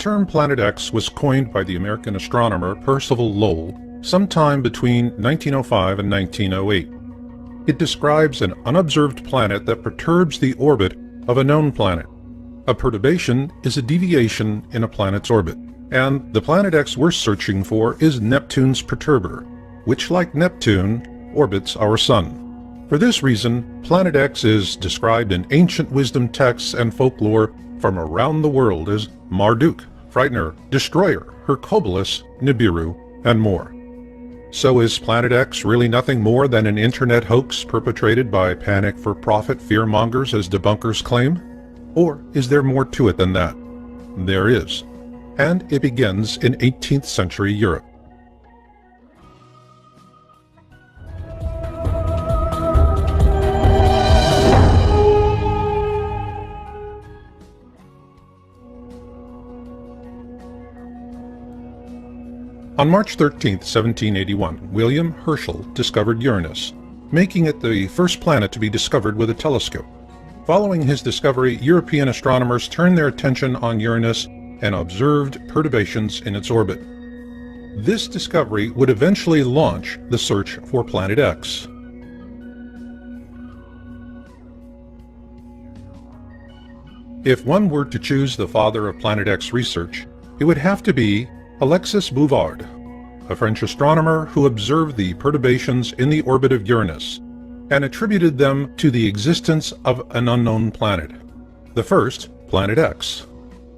term Planet X was coined by the American astronomer Percival Lowell sometime between 1905 and 1908. It describes an unobserved planet that perturbs the orbit of a known planet. A perturbation is a deviation in a planet's orbit, and the Planet X we're searching for is Neptune's perturber, which, like Neptune, orbits our Sun. For this reason, Planet X is described in ancient wisdom texts and folklore from around the world as Marduk, Frightener, Destroyer, Hercules, Nibiru, and more. So is Planet X really nothing more than an internet hoax perpetrated by panic-for-profit fearmongers as debunkers claim? Or is there more to it than that? There is. And it begins in 18th century Europe. On March 13, 1781, William Herschel discovered Uranus, making it the first planet to be discovered with a telescope. Following his discovery, European astronomers turned their attention on Uranus and observed perturbations in its orbit. This discovery would eventually launch the search for Planet X. If one were to choose the father of Planet X research, it would have to be Alexis Bouvard, a French astronomer who observed the perturbations in the orbit of Uranus and attributed them to the existence of an unknown planet, the first Planet X.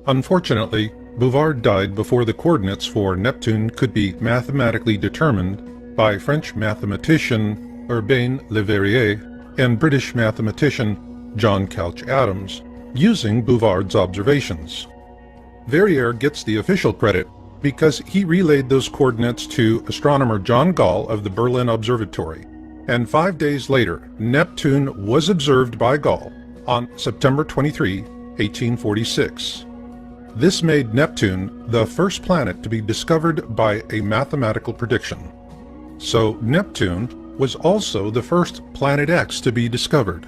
Unfortunately, Bouvard died before the coordinates for Neptune could be mathematically determined by French mathematician Urbain Le Verrier and British mathematician John Couch Adams, using Bouvard's observations. Verrier gets the official credit because he relayed those coordinates to astronomer John Gall of the Berlin Observatory, and 5 days later, Neptune was observed by Gall on September 23, 1846. This made Neptune the first planet to be discovered by a mathematical prediction. So Neptune was also the first Planet X to be discovered.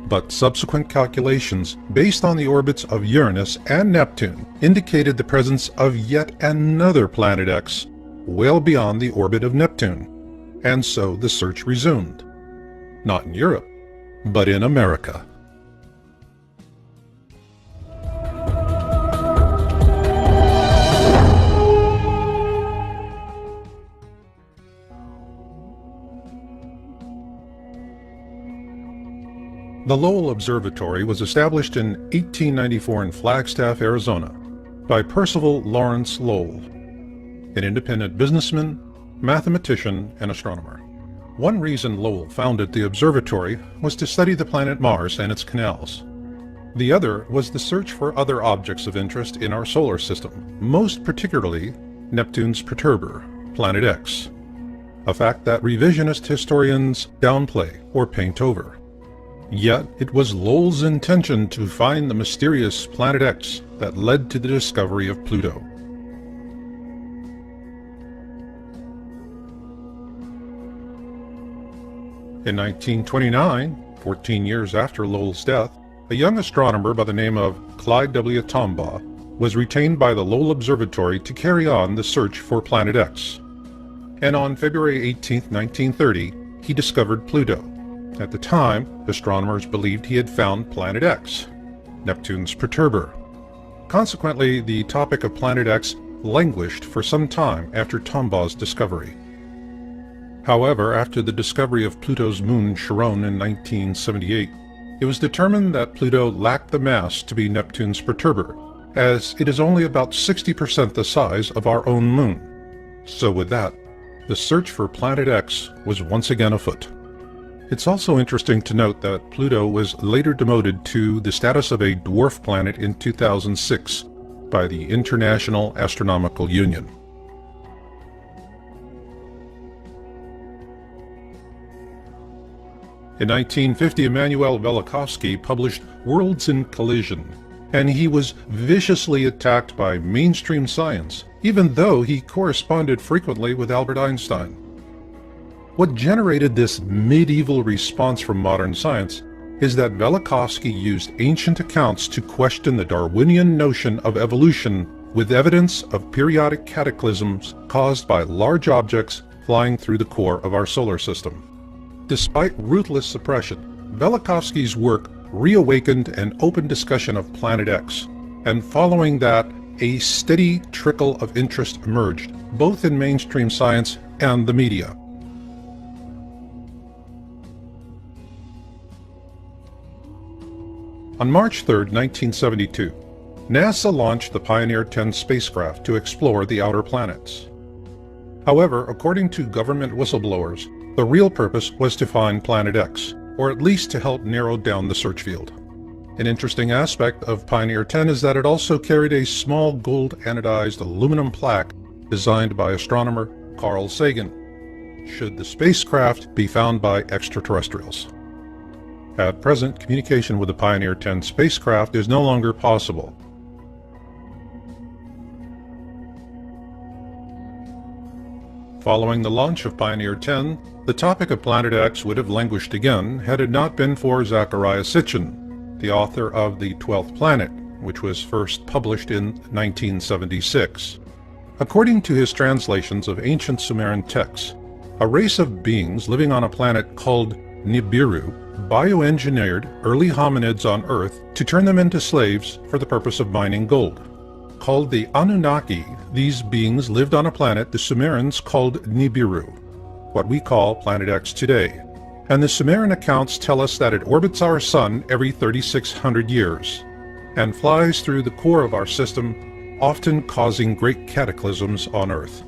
But subsequent calculations based on the orbits of Uranus and Neptune indicated the presence of yet another Planet X well beyond the orbit of Neptune, and so the search resumed. Not in Europe, but in America. The Lowell Observatory was established in 1894 in Flagstaff, Arizona, by Percival Lawrence Lowell, an independent businessman, mathematician, and astronomer. One reason Lowell founded the observatory was to study the planet Mars and its canals. The other was the search for other objects of interest in our solar system, most particularly Neptune's perturber, Planet X, a fact that revisionist historians downplay or paint over. Yet, it was Lowell's intention to find the mysterious Planet X that led to the discovery of Pluto. In 1929, 14 years after Lowell's death, a young astronomer by the name of Clyde W. Tombaugh was retained by the Lowell Observatory to carry on the search for Planet X. And on February 18, 1930, he discovered Pluto. At the time, astronomers believed he had found Planet X, Neptune's perturber. Consequently, the topic of Planet X languished for some time after Tombaugh's discovery. However, after the discovery of Pluto's moon Charon in 1978, it was determined that Pluto lacked the mass to be Neptune's perturber, as it is only about 60% the size of our own moon. So with that, the search for Planet X was once again afoot. It's also interesting to note that Pluto was later demoted to the status of a dwarf planet in 2006 by the International Astronomical Union. In 1950, Immanuel Velikovsky published Worlds in Collision, and he was viciously attacked by mainstream science, even though he corresponded frequently with Albert Einstein. What generated this medieval response from modern science is that Velikovsky used ancient accounts to question the Darwinian notion of evolution with evidence of periodic cataclysms caused by large objects flying through the core of our solar system. Despite ruthless suppression, Velikovsky's work reawakened an open discussion of Planet X, and following that, a steady trickle of interest emerged, both in mainstream science and the media. On March 3, 1972, NASA launched the Pioneer 10 spacecraft to explore the outer planets. However, according to government whistleblowers, the real purpose was to find Planet X, or at least to help narrow down the search field. An interesting aspect of Pioneer 10 is that it also carried a small gold anodized aluminum plaque designed by astronomer Carl Sagan, should the spacecraft be found by extraterrestrials. At present, communication with the Pioneer 10 spacecraft is no longer possible. Following the launch of Pioneer 10, the topic of Planet X would have languished again had it not been for Zecharia Sitchin, the author of The 12th Planet, which was first published in 1976. According to his translations of ancient Sumerian texts, a race of beings living on a planet called Nibiru bioengineered early hominids on Earth to turn them into slaves for the purpose of mining gold. Called the Anunnaki, these beings lived on a planet the Sumerians called Nibiru, what we call Planet X today, and the Sumerian accounts tell us that it orbits our Sun every 3,600 years, and flies through the core of our system, often causing great cataclysms on Earth.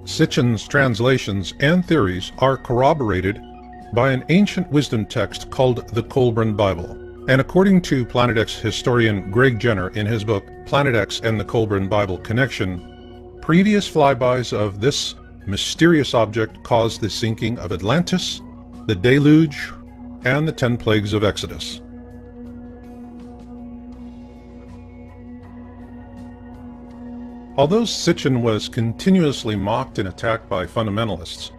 Sitchin's translations and theories are corroborated by an ancient wisdom text called the Colburn Bible, and according to Planet X historian Greg Jenner in his book Planet X and the Colburn Bible Connection, previous flybys of this mysterious object caused the sinking of Atlantis, the deluge, and the 10 plagues of Exodus. Although Sitchin was continuously mocked and attacked by fundamentalists,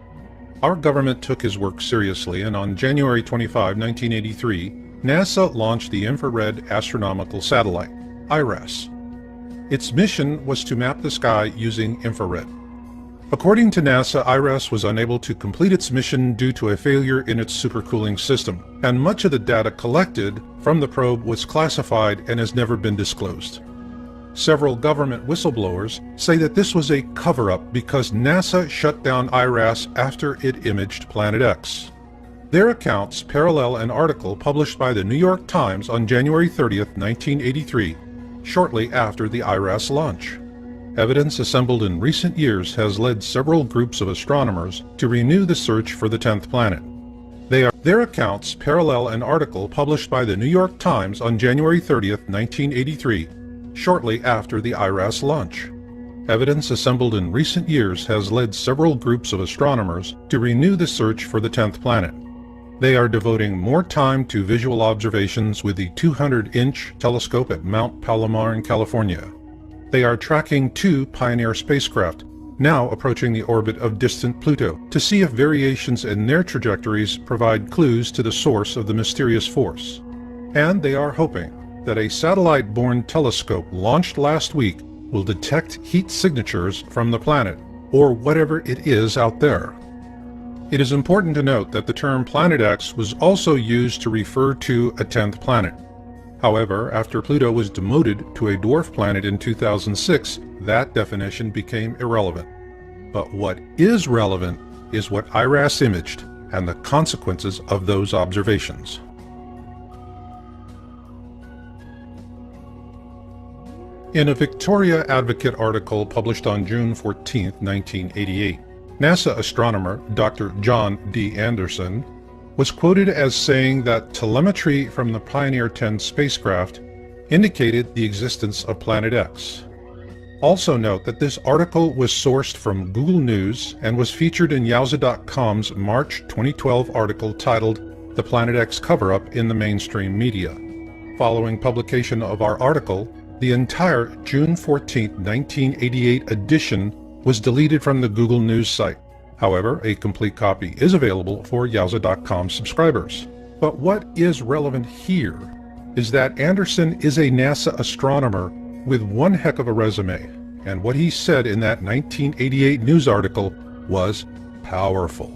our government took his work seriously, and on January 25, 1983, NASA launched the Infrared Astronomical Satellite, IRAS. Its mission was to map the sky using infrared. According to NASA, IRAS was unable to complete its mission due to a failure in its supercooling system, and much of the data collected from the probe was classified and has never been disclosed. Several government whistleblowers say that this was a cover-up because NASA shut down IRAS after it imaged Planet X. Their accounts parallel an article published by the New York Times on January 30, 1983, shortly after the IRAS launch. Evidence assembled in recent years has led several groups of astronomers to renew the search for the 10th planet. Their accounts parallel an article published by the New York Times on January 30, 1983, shortly after the IRAS launch. Evidence assembled in recent years has led several groups of astronomers to renew the search for the 10th planet. They are devoting more time to visual observations with the 200-inch telescope at Mount Palomar in California. They are tracking 2 Pioneer spacecraft, now approaching the orbit of distant Pluto, to see if variations in their trajectories provide clues to the source of the mysterious force. And they are hoping that a satellite-borne telescope launched last week will detect heat signatures from the planet, or whatever it is out there. It is important to note that the term Planet X was also used to refer to a 10th planet. However, after Pluto was demoted to a dwarf planet in 2006, that definition became irrelevant. But what is relevant is what IRAS imaged and the consequences of those observations. In a Victoria Advocate article published on June 14, 1988, NASA astronomer Dr. John D. Anderson was quoted as saying that telemetry from the Pioneer 10 spacecraft indicated the existence of Planet X. Also note that this article was sourced from Google News and was featured in Yowza.com's March 2012 article titled The Planet X Cover-Up in the Mainstream Media. Following publication of our article, the entire June 14, 1988 edition was deleted from the Google News site. However, a complete copy is available for Yowza.com subscribers. But what is relevant here is that Anderson is a NASA astronomer with one heck of a resume, and what he said in that 1988 news article was powerful.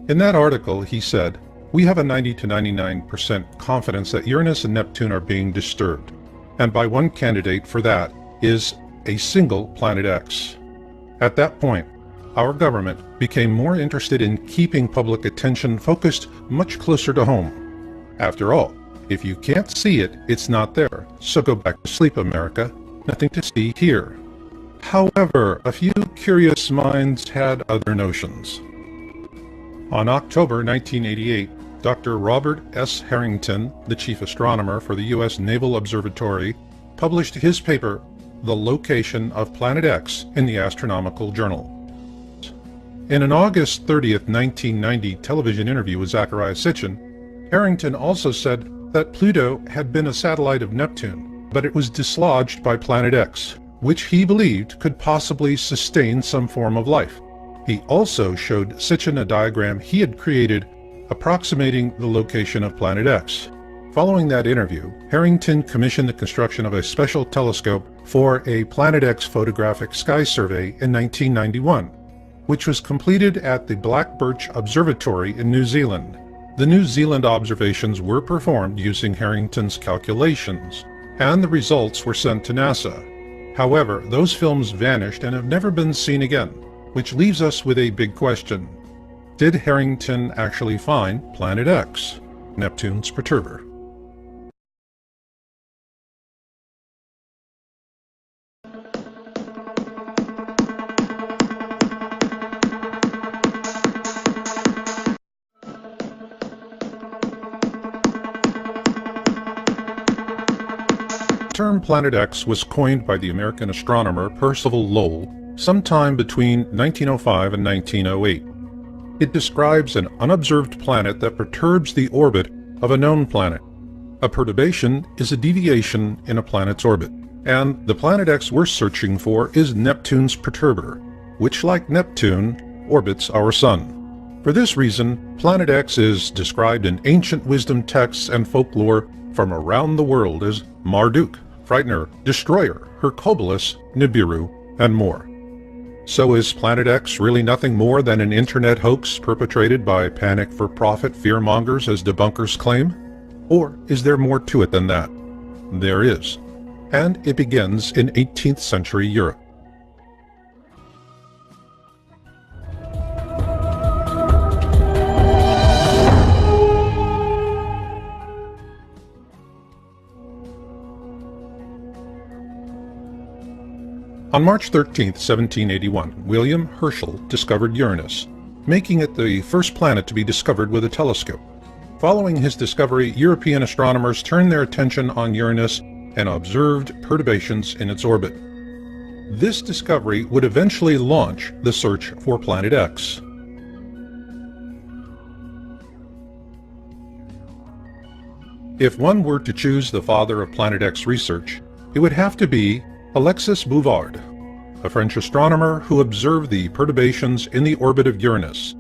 In that article, he said, "We have a 90 to 99% confidence that Uranus and Neptune are being disturbed, and by one candidate for that is a single planet X." At that point, our government became more interested in keeping public attention focused much closer to home. After all, if you can't see it, it's not there, so go back to sleep, America. Nothing to see here. However, a few curious minds had other notions. On October 1988, Dr. Robert S. Harrington, the chief astronomer for the U.S. Naval Observatory, published his paper, "The Location of Planet X," in the Astronomical Journal. In an August 30th, 1990 television interview with Zecharia Sitchin, Harrington also said that Pluto had been a satellite of Neptune, but it was dislodged by Planet X, which he believed could possibly sustain some form of life. He also showed Sitchin a diagram he had created approximating the location of Planet X. Following that interview, Harrington commissioned the construction of a special telescope for a Planet X photographic sky survey in 1991, which was completed at the Black Birch Observatory in New Zealand. The New Zealand observations were performed using Harrington's calculations, and the results were sent to NASA. However, those films vanished and have never been seen again, which leaves us with a big question. Did Harrington actually find Planet X, Neptune's perturber? The term Planet X was coined by the American astronomer Percival Lowell sometime between 1905 and 1908. It describes an unobserved planet that perturbs the orbit of a known planet. A perturbation is a deviation in a planet's orbit, and the Planet X we're searching for is Neptune's perturber, which, like Neptune, orbits our Sun. For this reason, Planet X is described in ancient wisdom texts and folklore from around the world as Marduk, Frightener, Destroyer, Hercules, Nibiru, and more. So is Planet X really nothing more than an internet hoax perpetrated by panic-for-profit fearmongers as debunkers claim? Or is there more to it than that? There is. And it begins in 18th century Europe. On March 13, 1781, William Herschel discovered Uranus, making it the first planet to be discovered with a telescope. Following his discovery, European astronomers turned their attention on Uranus and observed perturbations in its orbit. This discovery would eventually launch the search for Planet X. If one were to choose the father of Planet X research, it would have to be Alexis Bouvard, a French astronomer who observed the perturbations in the orbit of Uranus.